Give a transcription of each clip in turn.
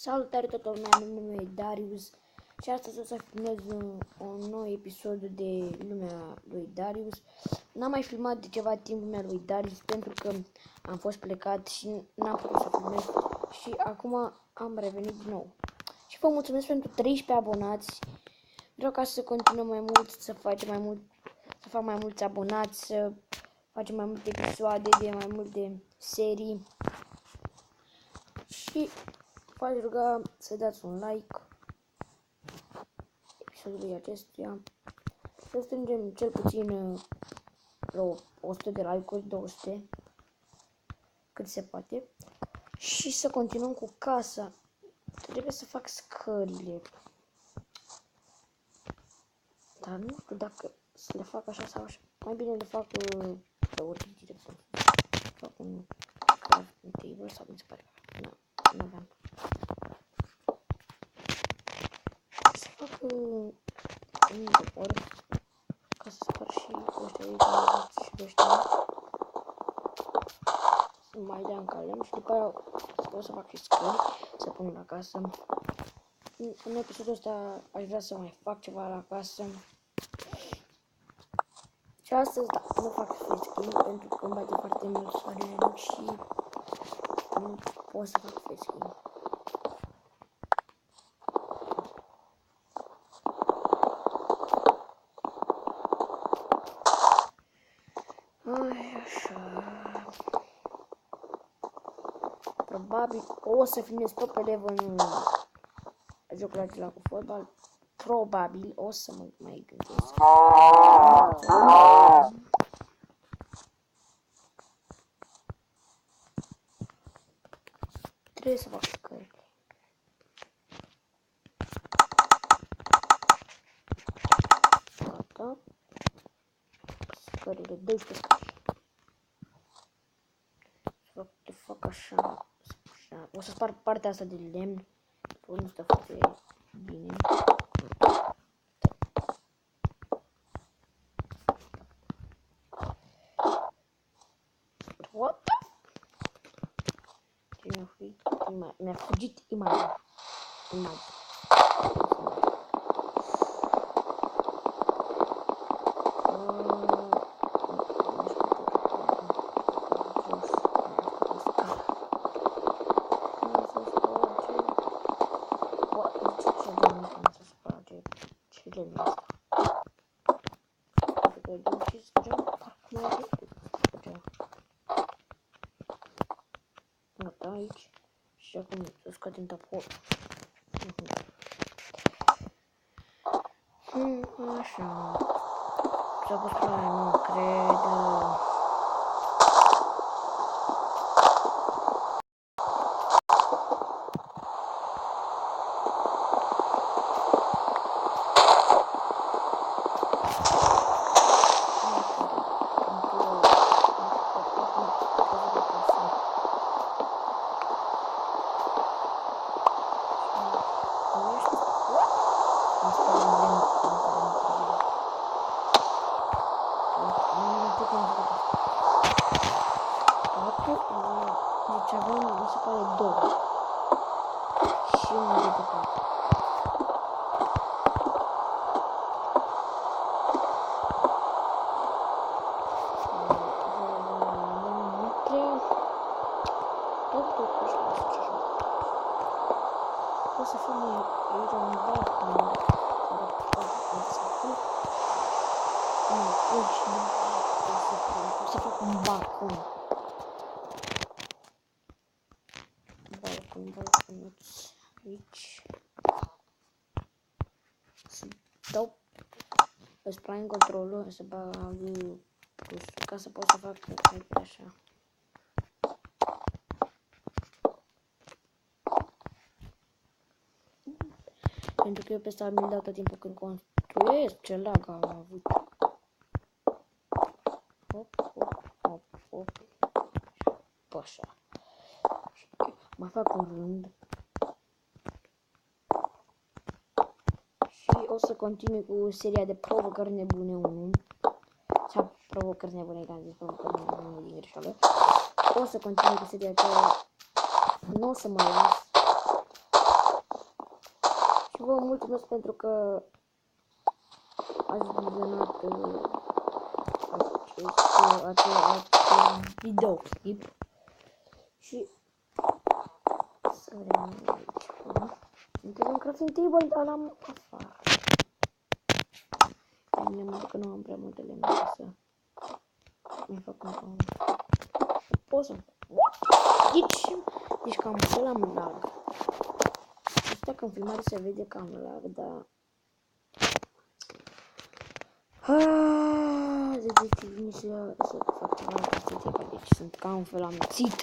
Salutare toată lumea, numele e Darius și astăzi o să filmez un nou episod de lumea lui Darius. N-am mai filmat de ceva timp lumea lui Darius pentru că am fost plecat și n-am putut să filmez și acum am revenit din nou. Și vă mulțumesc pentru 13 abonați. Vreau ca să continuăm mai mult, să fac mai mulți abonați, să facem mai multe episoade, de mai multe serii. Și v-aș ruga să dați un like episodului acestuia, să strângem cel puțin vreo 100 de like-uri, 200, cât se poate, și să continuăm cu casa. Trebuie să fac scările, dar nu știu dacă să le fac așa sau așa. Mai bine le fac pe ordine direct. Fac un crafting table sau mi se pare că nu aveam. Să fac un depor ca să spar și ăștia și ăștia. Să mai dea în calem și după aia o să fac și scări să pun la casă. În episodul ăsta aș vrea să mai fac ceva la casă. Și astăzi nu fac face skin pentru că îmi bate foarte mult soarele și nu pot să fac face skin. Așa. Probabil o să filmez tot pe level jocul acela cu fotbal. Probabil o să mă mai gândesc. Trebuie să fac scările. Gata. Scările, 12 scări. Să fac așa. O să spar partea asta de lemn. Nu stă foarte bine. What? Mi-a fugit imaginea. Gata aici. Și acum să scoatem toporul. Așa. S-a pus pe aia, nu cred. Deci avem, mi se pare, 2 și unul de pe cap. O să fim aici un balcon. O să fac un balcon. Balconuț aici. Să dau pe spline controlul, să bag ca să pot să fac efect așa. Pentru că eu pe asta mi-l dau tot timpul când construiesc, ce lag am avut. Hop. Așa. Mai fac un rând. Și o să continui cu seria de provocări nebune 1. Sau provocări nebune, am zis provocări nebune din greșeală. O să continui cu seria aceea. Nu o să mă las. vă mulțumesc pentru că ați vizionat acest videoclip și să vedem aici. Suntem în crafting table, dar l-am afară. Mă că nu am prea multe lemne să mai fac un pot să... Deci cam fel am lag. Asta că în filmare se vede că am lag, dar... Deci vine să fac ceva la chestia, deci sunt ca un fel amețit.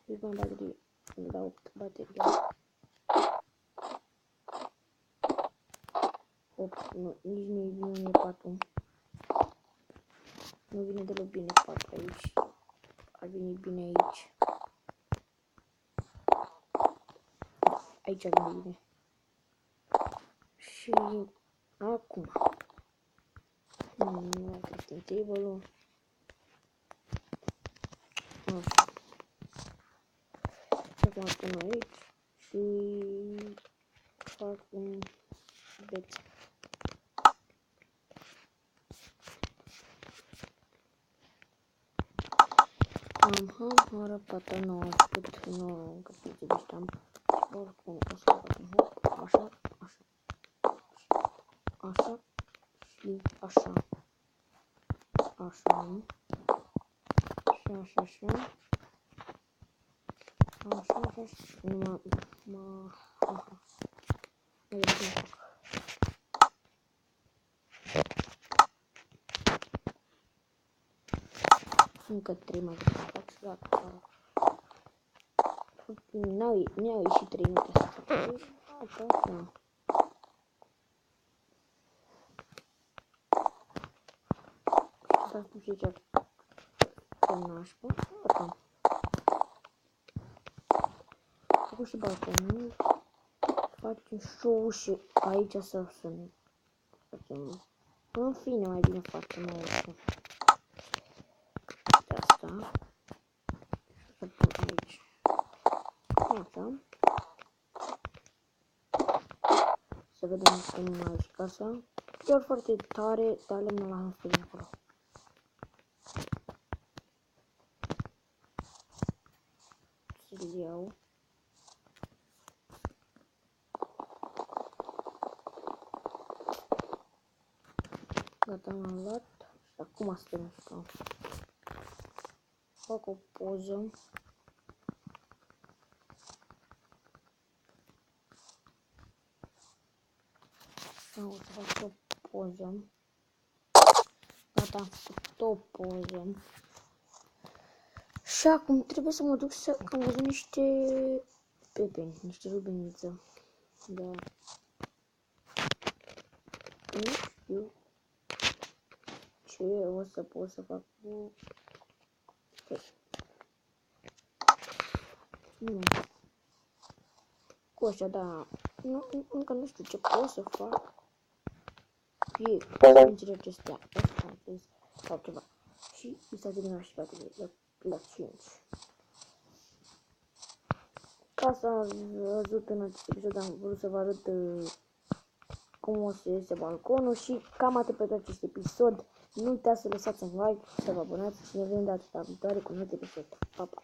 Deci mă baterie, îmi dau bateria. Nu, nici nu-i bine patul. Nu vine deloc bine patul aici. Ar veni bine aici. Aici ar veni bine. Și acum. Nu crafting table-ul. Așa. Și acum pun aici. Și fac un beț. Am arătat 9 câte de ștam. Oricum o să fac un hop, așa, așa și așa. Așa. Și așa, așa. Așa, așa. Nu aha. Nu fac. Încă 3 mai să fac și gata. N-au ieșit 3 minute să fac. Așa. Stați cu ce pe nașpa. Gata. Facem și balconul. Facem și o ușă aici să ne facem. În fine, mai bine facem o ușă. De asta. Să pun aici. Gata. Să vedem cum aici casa. E foarte tare, dar lemnul la nostru din acolo. Să-l iau. Gata, m-am luat. Și acum să mișcăm. Fac o poză. O să fac o poză. Gata, am făcut o poză. Și acum trebuie să mă duc să am văzut niște pepeni, niște rubeniță. Da. Nu știu ce o să pot să fac cu... Nu. Cu așa, da. Nu, încă nu știu ce pot să fac. Fie sfințile acestea, sau ceva. Și s-a terminat și baterie la 5. Ca să am văzut în acest episod, am vrut să vă arăt cum o să iese balconul și cam atât pentru acest episod. Nu uitați să lăsați un like, să vă abonați și ne vedem data viitoare cu un alt episod. Pa, pa!